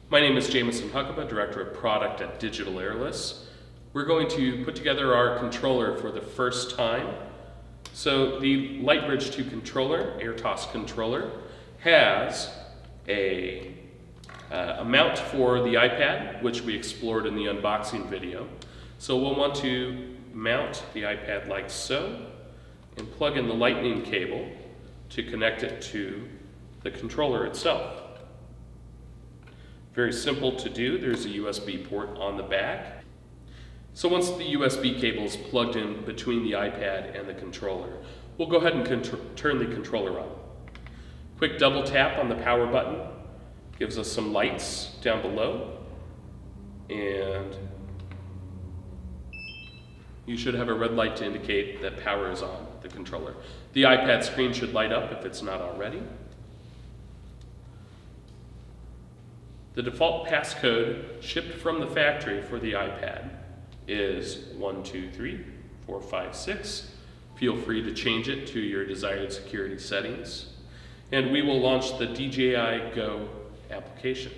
My name is Jameson Huckaba, Director of Product at Digital Airless. We're going to put together our controller for the first time. So the Lightbridge 2 controller, Aertos controller, has a mount for the iPad, which we explored in the unboxing video. So we'll want to mount the iPad like so, and plug in the lightning cable to connect it to the controller itself. Very simple to do. There's a USB port on the back. So once the USB cable is plugged in between the iPad and the controller, we'll go ahead and turn the controller on. Quick double tap on the power button gives us some lights down below, and you should have a red light to indicate that power is on the controller. The iPad screen should light up if it's not already. The default passcode shipped from the factory for the iPad is 123456. Feel free to change it to your desired security settings. And we will launch the DJI Go application.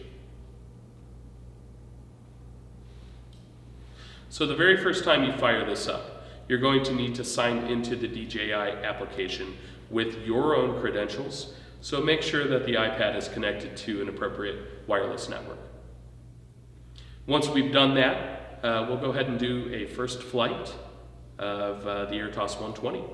So the very first time you fire this up, you're going to need to sign into the DJI application with your own credentials. So make sure that the iPad is connected to an appropriate wireless network. Once we've done that, we'll go ahead and do a first flight of the Aertos 120.